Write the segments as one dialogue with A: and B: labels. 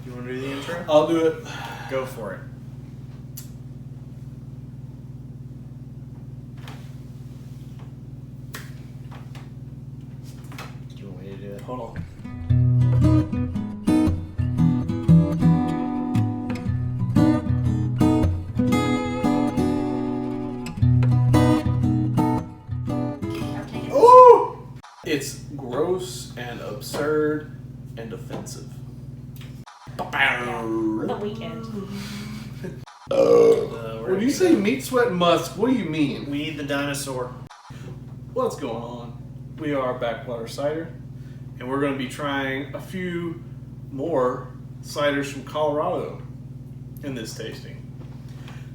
A: You want to do the intro?
B: I'll do it.
A: Go for it. Do you want me to do it?
B: Hold on. Ooh! It's gross and absurd and offensive.
C: On the weekend.
B: When you say meat, sweat, and musk, what do you mean?
A: We need the dinosaur.
B: What's going on? We are Backwater Cider, and we're going to be trying a few more ciders from Colorado in this tasting.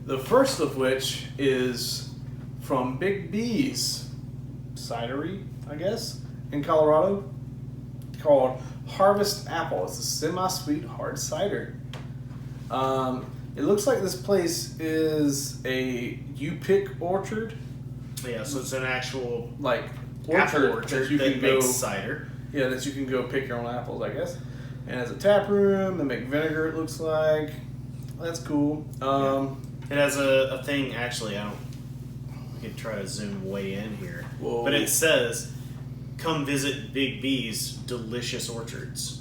B: The first of which is from Big B's cidery, I guess, in Colorado, called Harvest Apple. It's a semi-sweet hard cider. It looks like this place is a you-pick orchard.
A: Yeah, so it's an actual
B: Like
A: apple
B: orchard
A: orchard
B: that you
A: that
B: can
A: makes
B: go,
A: cider.
B: yeah, that you can go pick your own apples, I guess. And it has a tap room. They make vinegar. It looks like that's cool.
A: It has a thing. Actually, we could try to zoom way in here,
B: Whoa.
A: but it says, "Come visit Big B's delicious orchards."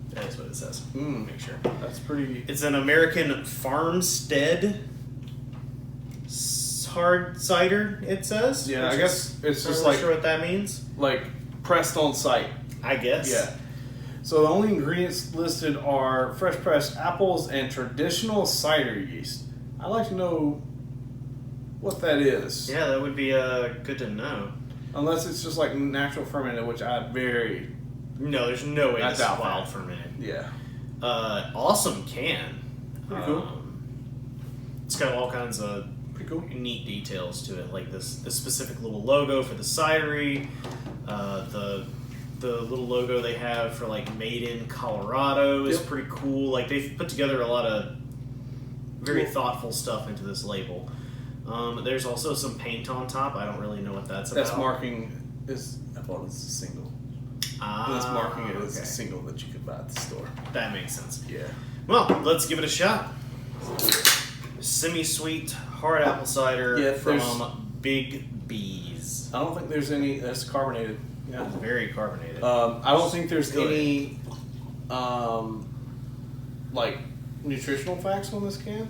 A: That's what it says. Make sure.
B: That's pretty.
A: It's an American farmstead hard cider. It says.
B: Yeah, I
A: which
B: guess
A: is-
B: it's
A: I'm
B: just
A: not
B: like
A: sure what that means.
B: pressed on site.
A: I guess.
B: Yeah. So the only ingredients listed are fresh pressed apples and traditional cider yeast. I'd like to know what that is.
A: Yeah, that would be good to know.
B: Unless it's just like natural fermented, which I very
A: No, there's no way
B: I
A: this is
B: doubt
A: wild
B: that.
A: fermented.
B: yeah.
A: Awesome can.
B: Pretty cool.
A: It's got all kinds of
B: Pretty cool.
A: neat details to it, like this specific little logo for the cidery, the little logo they have for like Made in Colorado is
B: Yep.
A: pretty cool. Like they've put together a lot of very
B: Cool.
A: thoughtful stuff into this label. There's also some paint on top. I don't really know what that's about.
B: That's marking is I thought it's a single. That's marking it as a single that you could buy at the store.
A: That makes sense.
B: Yeah.
A: Well, let's give it a shot. Semi-sweet hard apple cider
B: Yeah,
A: from Big B's.
B: I don't think there's any that's carbonated. Yeah.
A: Very carbonated.
B: I don't think there's
A: Good.
B: any like nutritional facts on this can.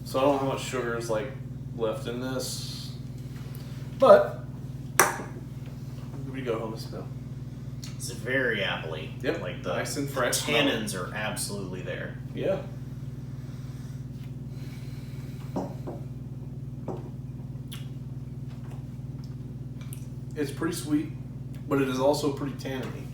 B: So I don't know how much sugar is like left in this. But here we go, home smell.
A: It's very appley.
B: Yep.
A: Like the
B: nice and fresh.
A: tannins are absolutely there.
B: Yeah. It's pretty sweet, but it is also pretty tanniny.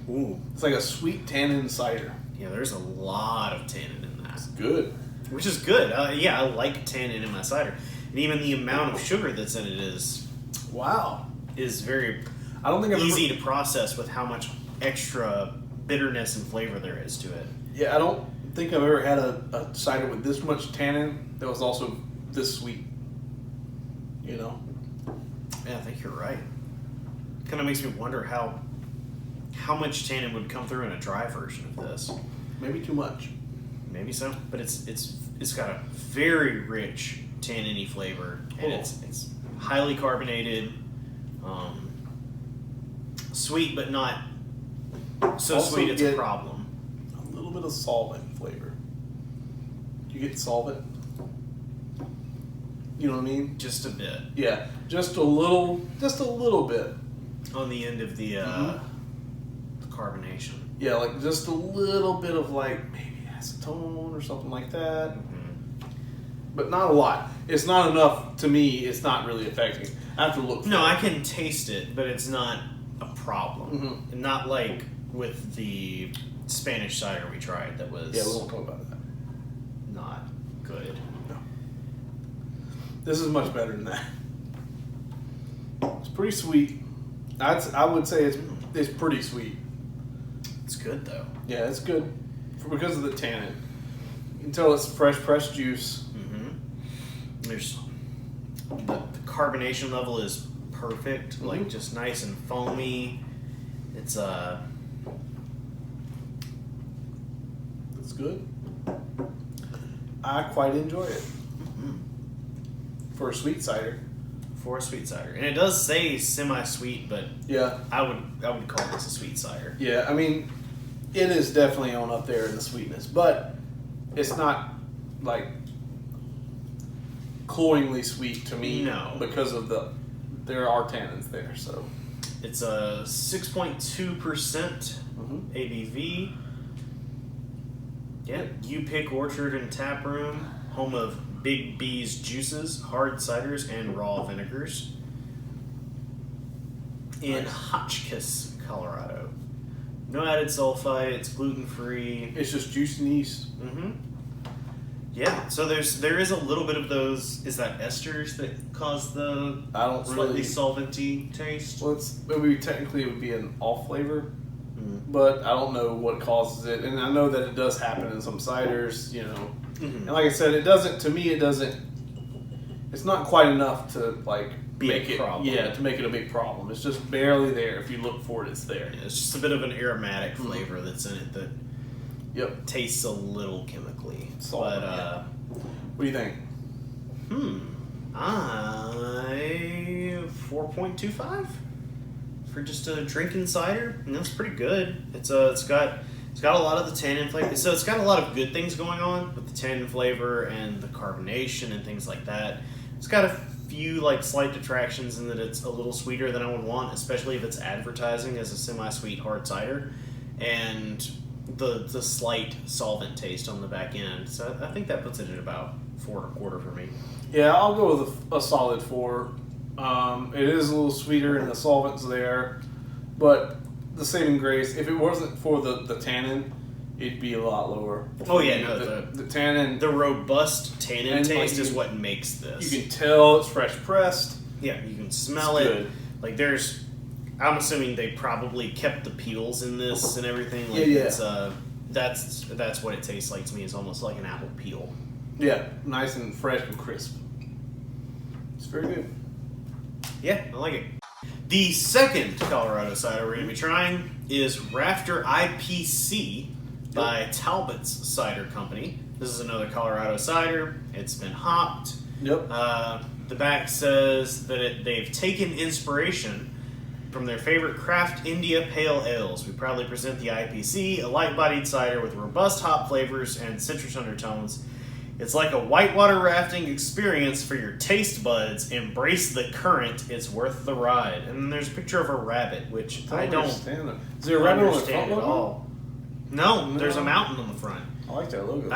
A: Ooh.
B: It's like a sweet tannin cider.
A: Yeah, there's a lot of tannin in that.
B: It's good.
A: Which is good. Yeah, I like tannin in my cider. And even the amount of sugar that's in it
B: Wow.
A: is very
B: I don't think I've
A: easy
B: ever,
A: to process with how much extra bitterness and flavor there is to it.
B: Yeah, I don't think I've ever had a cider with this much tannin that was also this sweet. You know?
A: Yeah, I think you're right. Kind of makes me wonder how much tannin would come through in a dry version of this.
B: Maybe too much.
A: Maybe so, but it's got a very rich tannin-y flavor, and
B: Cool.
A: it's highly carbonated, sweet but not so
B: Also
A: sweet it's a
B: get-
A: problem.
B: A little bit of solvent flavor. You get solvent? You know what I mean?
A: Just a bit
B: Yeah, just a little bit.
A: on the end of the the carbonation.
B: Yeah, like just a little bit of like maybe acetone or something like that. But not a lot. It's not enough to me. It's not really affecting. I have to look for
A: No,
B: it.
A: I can taste it, but it's not a problem. And not like with the Spanish cider we tried that was
B: Yeah, we won't talk about that.
A: not good.
B: This is much better than that. It's pretty sweet. I would say it's pretty sweet.
A: It's good though.
B: Yeah, it's good because of the tannin. You can tell it's fresh pressed juice.
A: There's the carbonation level is perfect, like just nice and foamy. It's
B: It's good. I quite enjoy it. For a sweet cider.
A: For a sweet cider. And it does say semi-sweet, but
B: Yeah.
A: I would call this a sweet cider.
B: Yeah, I mean, it is definitely on up there in the sweetness, but it's not like cloyingly sweet to me.
A: No.
B: Because of there are tannins there, so.
A: It's a 6.2% ABV. Yeah, You Pick Orchard and Tap Room, home of Big B's juices, hard ciders, and raw vinegars. In Hotchkiss, Colorado. No added sulfite, it's gluten-free.
B: It's just juice and yeast.
A: Yeah, so there is a little bit of those, is that esters that cause the slightly solventy taste?
B: Well, technically it would be an off flavor, but I don't know what causes it. And I know that it does happen in some ciders, you know. And like I said, it's not quite enough to like make it a big problem. It's just barely there. If you look for it, it's there.
A: Yeah, it's just a bit of an aromatic flavor that's in it that tastes a little chemically.
B: Solid,
A: but
B: what do you think?
A: I 4.25 for just a drinking cider, and that's pretty good. It's got a lot of the tannin flavor. So it's got a lot of good things going on with the tannin flavor and the carbonation and things like that. It's got a few like slight detractions in that it's a little sweeter than I would want, especially if it's advertising as a semi-sweet hard cider, and the slight solvent taste on the back end. So I think that puts it at about 4.25 for me.
B: Yeah, I'll go with a solid 4. It is a little sweeter and the solvent's there, but the saving grace, if it wasn't for the tannin, it'd be a lot lower.
A: Oh yeah, no,
B: the tannin,
A: the robust tannin taste is what makes this.
B: You can tell it's fresh pressed.
A: Yeah, you can smell it. Good. Like I'm assuming they probably kept the peels in this and everything. Like it's that's what it tastes like to me. It's almost like an apple peel.
B: Yeah, nice and fresh and crisp. It's very good.
A: Yeah, I like it. The second Colorado cider we're going to be trying is Rafter IPC by Talbot's Cider Company. This is another Colorado cider. It's been hopped.
B: Yep.
A: The back says that they've taken inspiration from their favorite craft India Pale Ales. We proudly present the IPC, a light-bodied cider with robust hop flavors and citrus undertones. It's like a whitewater rafting experience for your taste buds. Embrace the current. It's worth the ride. And there's a picture of a rabbit, which I don't understand.
B: Is there a rabbit on the front
A: at all? No, there's a mountain on the front.
B: I like that logo.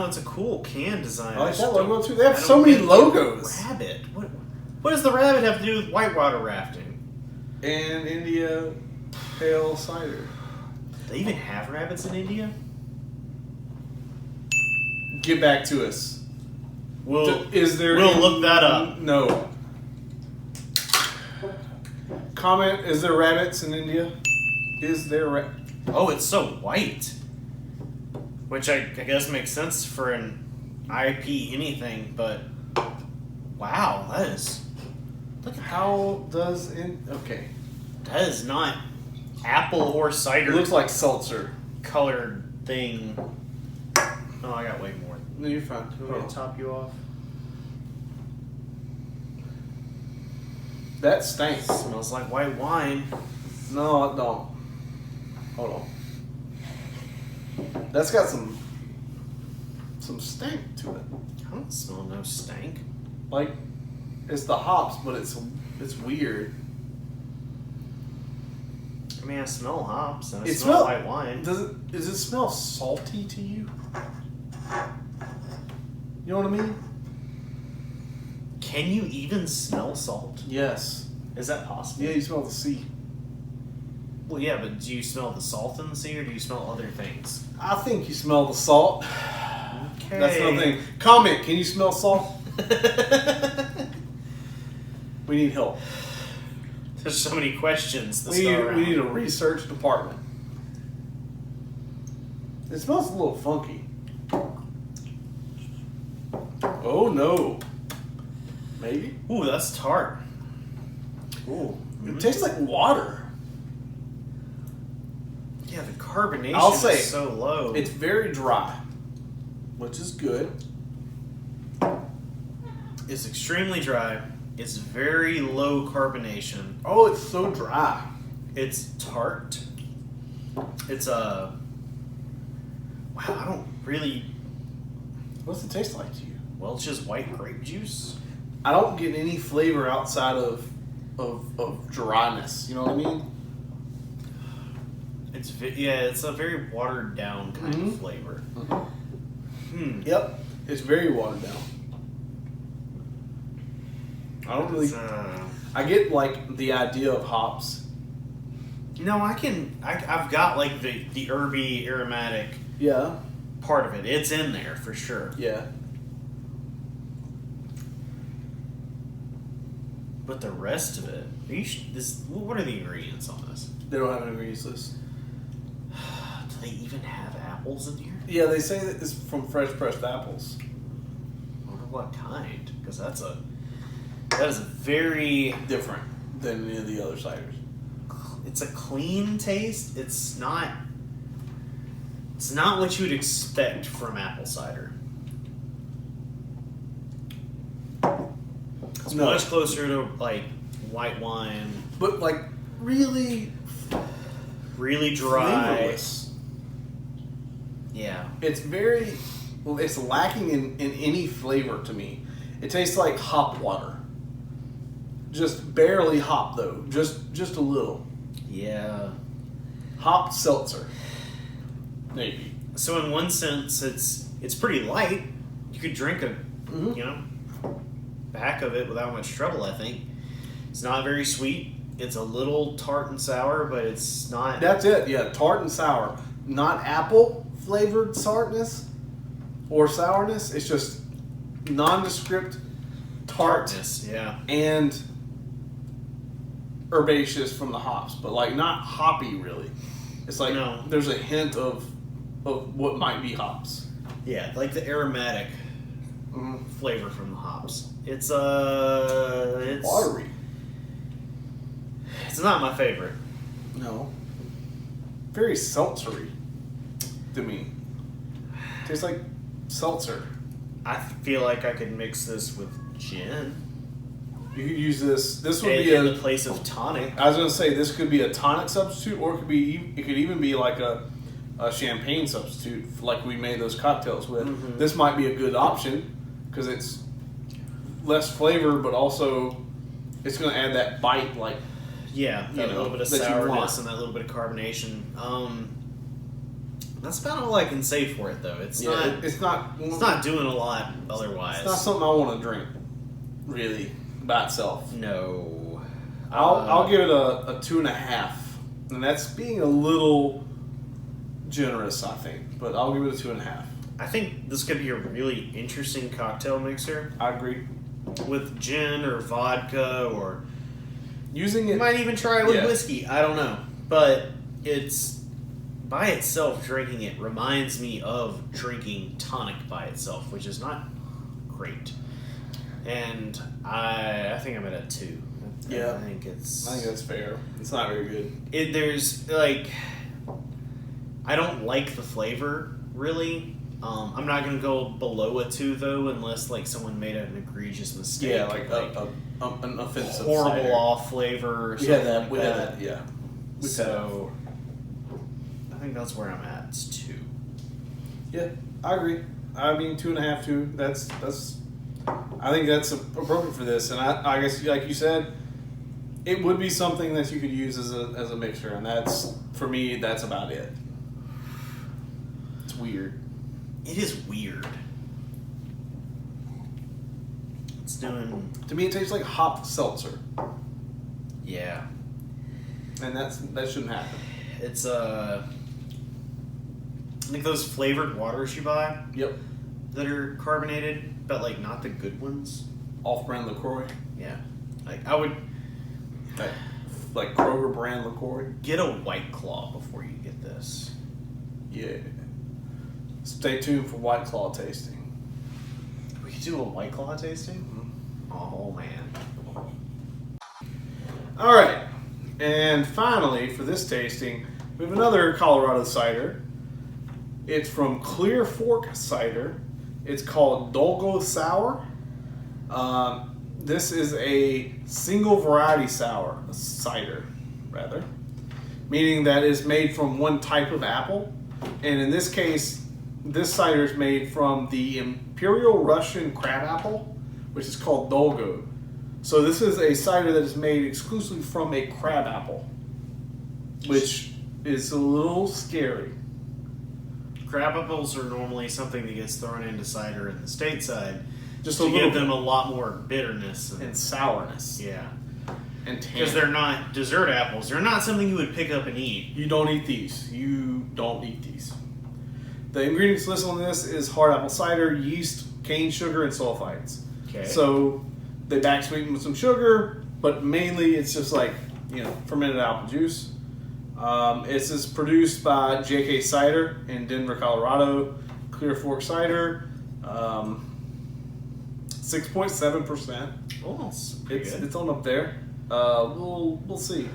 A: It's a cool can design.
B: I like that logo too. They have so many logos.
A: Rabbit. What does the rabbit have to do with whitewater rafting?
B: And India Pale Cider.
A: They even have rabbits in India?
B: Get back to us.
A: We'll look that up.
B: No. Comment, is there rabbits in India? Is there
A: Oh, it's so white. Which I guess makes sense for an IP anything, but wow, that is...
B: Look, how does okay.
A: That is not apple or cider.
B: It looks like seltzer
A: colored thing. Oh, I got way more.
B: No, you're fine.
A: Do you want me to top you off?
B: That stinks.
A: Smells like white wine.
B: No, it don't. Hold on. That's got some stank to it.
A: I don't smell no stank.
B: Like, it's the hops, but it's weird.
A: I mean, I smell hops and I smell white wine.
B: Does it smell salty to you? You know what I mean?
A: Can you even smell salt?
B: Yes.
A: Is that possible?
B: Yeah, you smell the sea.
A: Well, yeah, but do you smell the salt in the sea or do you smell other things?
B: I think you smell the salt.
A: Okay.
B: That's another thing. Comment, can you smell salt? We need help.
A: There's so many questions.
B: We need a research department. It smells a little funky. Oh no. Maybe?
A: Ooh, that's tart. Ooh.
B: It tastes like water.
A: Yeah, the carbonation
B: I'll say
A: is so low.
B: it's very dry, which is good.
A: It's extremely dry. It's very low carbonation.
B: Oh, it's so dry.
A: It's tart. It's wow, I don't really.
B: What's it taste like to you?
A: Well, it's just white grape juice.
B: I don't get any flavor outside of dryness. You know what I mean?
A: It's a very watered down kind of flavor.
B: Yep, it's very watered down. I don't really. I get like the idea of hops.
A: No, I've got like the herby aromatic
B: Yeah.
A: part of it. It's in there for sure.
B: Yeah.
A: But the rest of it, what are the ingredients on this?
B: They don't have an ingredients list.
A: Do they even have apples in here?
B: Yeah, they say that it's from fresh pressed apples.
A: I wonder what kind, because that is a very
B: Different than any of the other ciders.
A: It's a clean taste. It's not what you'd expect from apple cider. It's much closer to like white wine.
B: But like really
A: dry.
B: flavorless.
A: Yeah.
B: It's very it's lacking in any flavor to me. It tastes like hop water. Just barely hop though. Just a little.
A: Yeah.
B: Hop seltzer. Maybe.
A: So in one sense, it's pretty light. You could drink a back of it without much trouble. I think it's not very sweet. It's a little tart and sour, but it's not.
B: That's it. Yeah, tart and sour. Not apple flavored tartness or sourness. It's just nondescript
A: Tartness, yeah.
B: and herbaceous from the hops, but like not hoppy really. It's like there's a hint of what might be hops.
A: Yeah, like the aromatic flavor from the hops. It's
B: Watery.
A: It's not my favorite.
B: No. Very seltzery to me. Tastes like seltzer.
A: I feel like I could mix this with gin.
B: You could use this. This would be
A: in the place of tonic.
B: I was gonna say this could be a tonic substitute, or it could even be like a champagne substitute, like we made those cocktails with. This might be a good option because it's less flavor, but also it's gonna add that bite, like
A: that little bit of sourness and that little bit of carbonation. That's about all I can say for it, though. It's not doing a lot otherwise.
B: It's not something I want to drink, really, by itself.
A: No.
B: I'll give it a 2.5, and that's being a little generous, I think. But I'll give it a 2.5.
A: I think this could be a really interesting cocktail mixer.
B: I agree.
A: With gin or vodka, or
B: using it.
A: You might even try it with whiskey. I don't know, but it's by itself. Drinking it reminds me of drinking tonic by itself, which is not great. And I think I'm at a 2.
B: Yeah,
A: I think
B: that's fair. It's not very good.
A: There's like, I don't like the flavor really. I'm not gonna go below a 2 though, unless like someone made an egregious mistake.
B: Yeah, like an offensive,
A: horrible
B: cider.
A: off flavor. Or
B: We had
A: something
B: that.
A: like that.
B: Yeah.
A: So I think that's where I'm at. It's 2.
B: Yeah, I agree. I mean, 2.5, 2. That's. I think that's appropriate for this, and I guess, like you said, it would be something that you could use as a mixer, and that's, for me, that's about it. It's weird.
A: It is weird. It's doing.
B: To me, it tastes like hop seltzer.
A: Yeah.
B: And that shouldn't happen.
A: It's I think those flavored waters you buy.
B: Yep.
A: That are carbonated, but like not the good ones.
B: Off-brand LaCroix.
A: Yeah. Like I would.
B: Like Kroger brand LaCroix.
A: Get a White Claw before you get this.
B: Yeah. Stay tuned for White Claw tasting.
A: We could do a White Claw tasting? Oh, man.
B: All right. And finally, for this tasting, We have another Colorado cider. It's from Clear Fork Cider. It's called Dolgo Sour. This is a single variety cider, rather. Meaning that it's made from one type of apple. And in this case, this cider is made from the Imperial Russian crabapple, which is called Dolgo. So this is a cider that is made exclusively from a crabapple, which is a little scary.
A: Crab apples are normally something that gets thrown into cider in the stateside
B: Just
A: to
B: a little
A: give them a lot more bitterness
B: and sourness.
A: Yeah.
B: And tannin.
A: Because they're not dessert apples. They're not something you would pick up and eat.
B: You don't eat these. You don't eat these. The ingredients listed on this is hard apple cider, yeast, cane sugar, and sulfites.
A: Okay.
B: So they back sweeten with some sugar, but mainly it's just like, fermented apple juice. This is produced by JK Cider in Denver, Colorado. Clear Fork Cider, 6.7%.
A: Oh,
B: It's on up there. We'll see.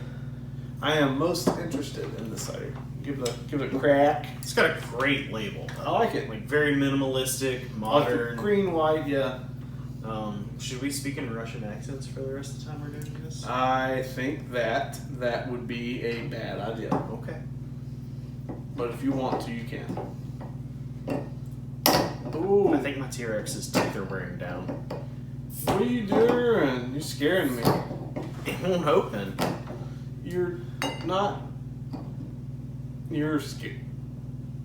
B: I am most interested in this cider. Give it a crack.
A: It's got a great label.
B: I like it.
A: Like very minimalistic, modern.
B: Green, white, yeah.
A: Should we speak in Russian accents for the rest of the time we're doing this?
B: I think that would be a bad idea.
A: Okay.
B: But if you want to, you can. Ooh.
A: I think my T-Rex's teeth are wearing down.
B: What are you doing? You're scaring me.
A: It won't open.
B: You're not. You're scared.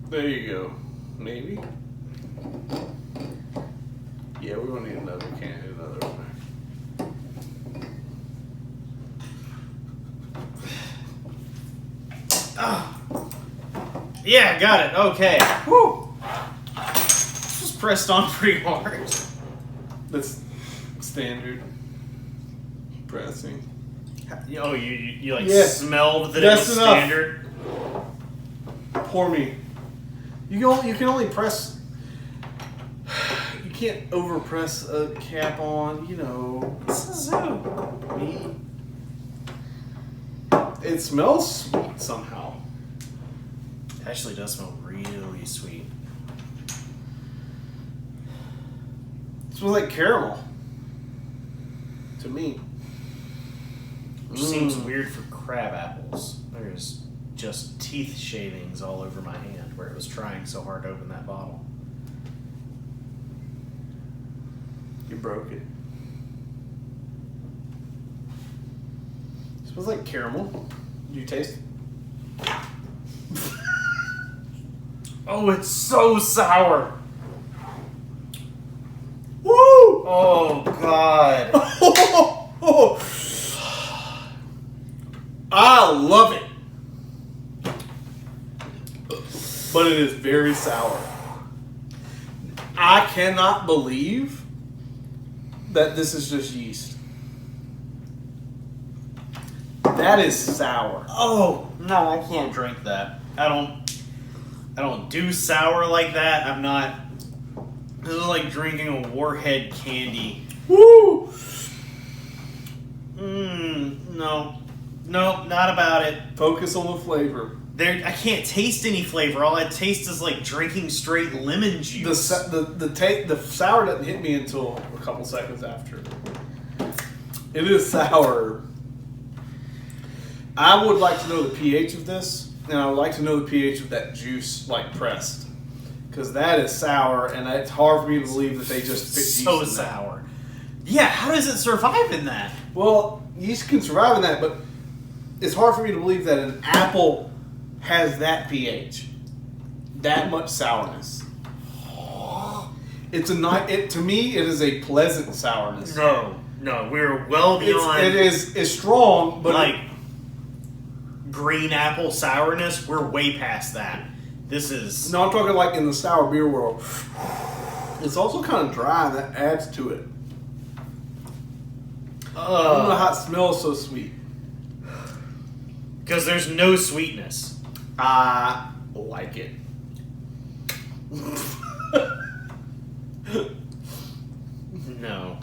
B: There you go. Maybe. Yeah, we're gonna need another can. Another one.
A: Yeah, got it. Okay. Woo! This was pressed on pretty hard.
B: That's standard pressing.
A: Oh, you like
B: Yeah.
A: smelled that
B: That's
A: it was
B: enough.
A: standard?
B: Pour me. You can only press. You can't overpress a cap on.
A: This is who?
B: Me. It smells sweet somehow.
A: It actually does smell really sweet.
B: It smells like caramel. To me.
A: Which seems weird for crab apples. There's just teeth shavings all over my hand where it was trying so hard to open that bottle.
B: You broke it. It smells like caramel. You taste it?
A: Oh, it's so sour.
B: Woo!
A: Oh, God.
B: I love it. But it is very sour. I cannot believe that this is just yeast. That is sour.
A: Oh, no, I can't drink that. I don't do sour like that. I'm not. This is like drinking a Warhead candy.
B: Woo!
A: No. Nope, not about it.
B: Focus on the flavor.
A: I can't taste any flavor. All I taste is like drinking straight lemon juice.
B: The sour doesn't hit me until a couple seconds after. It is sour. I would like to know the pH of this, and I would like to know the pH of that juice, like pressed, because that is sour, and it's hard for me to believe that they just picked yeast
A: so
B: in that.
A: sour. Yeah, how does it survive in that?
B: Well, yeast can survive in that, but it's hard for me to believe that an apple has that pH, that much sourness. It's to me, it is a pleasant sourness.
A: No, we're well beyond.
B: It's strong, but
A: like green apple sourness. We're way past that. This is
B: no, I'm talking like in the sour beer world. It's also kind of dry, and that adds to it. I don't know how it smells so sweet.
A: Because there's no sweetness.
B: I like it.
A: No.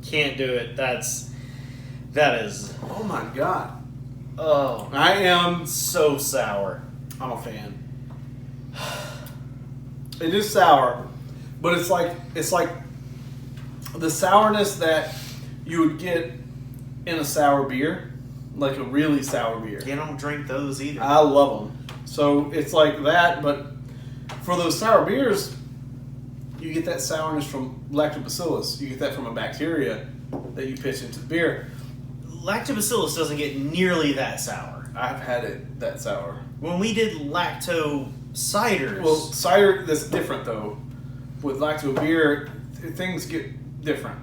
A: Can't do it. That is.
B: Oh my god.
A: Oh,
B: I am.
A: so sour.
B: I'm a fan. It is sour, but it's like the sourness that you would get in a sour beer, like a really sour beer.
A: You don't drink those either.
B: I love them. So it's like that, but for those sour beers, you get that sourness from lactobacillus. You get that from a bacteria that you pitch into the beer.
A: Lactobacillus doesn't get nearly that sour.
B: I've had it that sour.
A: When we did lacto ciders,
B: Well, cider, that's different though. With lacto beer, things get different.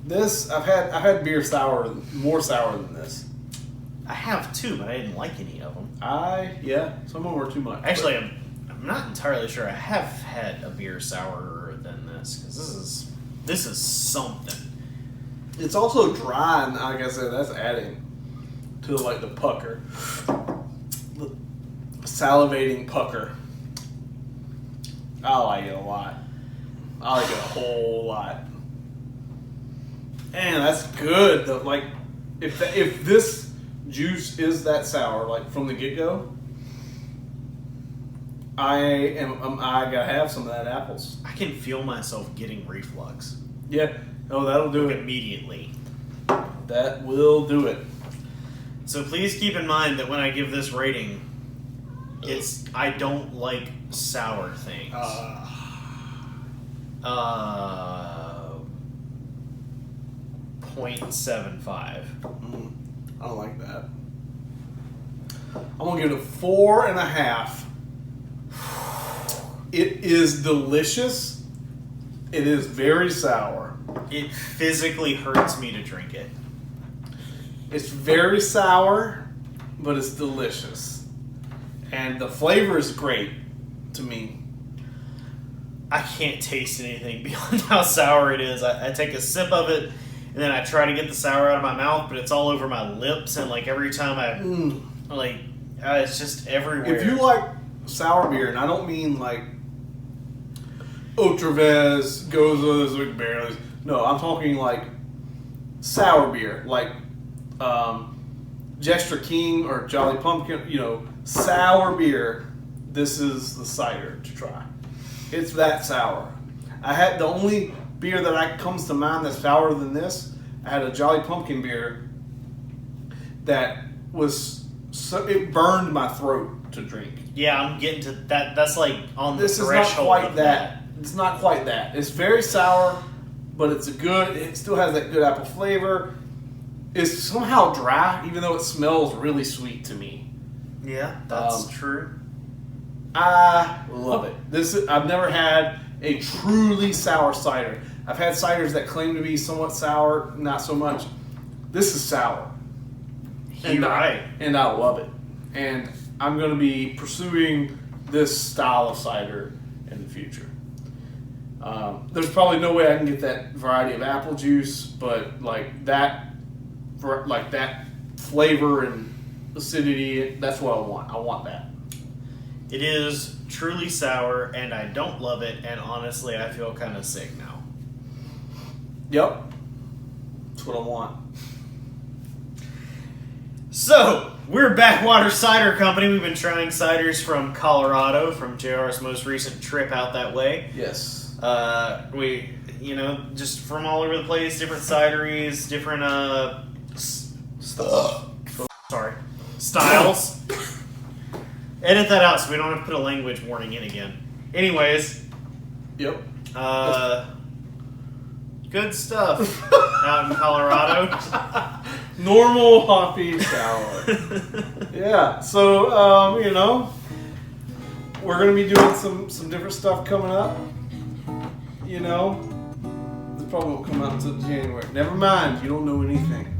B: This, I've had beer more sour than this.
A: I have too, but I didn't like any of them.
B: Some of them were too much.
A: Actually, I'm not entirely sure. I have had a beer sourer than this because this is something.
B: It's also dry, and like I said, that's adding to like the pucker, the salivating pucker. I like it a lot. I like it a whole lot. And that's good. Though. Like, if this juice is that sour, like from the get go, I gotta have some of that apples.
A: I can feel myself getting reflux.
B: Yeah. Oh, that'll do it.
A: Immediately.
B: That will do it.
A: So please keep in mind that when I give this rating, I don't like sour things. 0.75.
B: I don't like that. I'm gonna give it a 4.5. It is delicious. It is very sour.
A: It physically hurts me to drink it.
B: It's very sour, but it's delicious. And the flavor is great to me.
A: I can't taste anything beyond how sour it is. I take a sip of it, and then I try to get the sour out of my mouth, but it's all over my lips, and like every time it's just everywhere.
B: If you like sour beer, and I don't mean like Otravez, Gozas, or Barrels. No, I'm talking like sour beer, like Jester King or Jolly Pumpkin, sour beer. This is the cider to try. It's that sour. I had the only beer that comes to mind that's sourer than this. I had a Jolly Pumpkin beer that was it burned my throat to drink.
A: Yeah, I'm getting to that. That's like on the
B: This is
A: threshold.
B: not quite
A: of
B: that. It's not quite that. It's very sour, but it's it still has that good apple flavor. It's somehow dry, even though it smells really sweet to me.
A: Yeah, that's true.
B: I love it. I've never had a truly sour cider. I've had ciders that claim to be somewhat sour, not so much. This is sour.
A: You're right.
B: And I love it. And I'm going to be pursuing this style of cider in the future. There's probably no way I can get that variety of apple juice, but that flavor and acidity, that's what I want. I want that.
A: It is truly sour, and I don't love it, and honestly, I feel kind of sick now.
B: Yep. That's what I want.
A: So, we're Backwater Cider Company. We've been trying ciders from Colorado, from JR's most recent trip out that way.
B: Yes.
A: We, just from all over the place, different cideries, different, styles. Edit that out so we don't have to put a language warning in again. Anyways.
B: Yep.
A: Good stuff out in Colorado.
B: Normal hoppy sour. Yeah. So, we're going to be doing some different stuff coming up. This probably won't come out until January. Never mind. You don't know anything.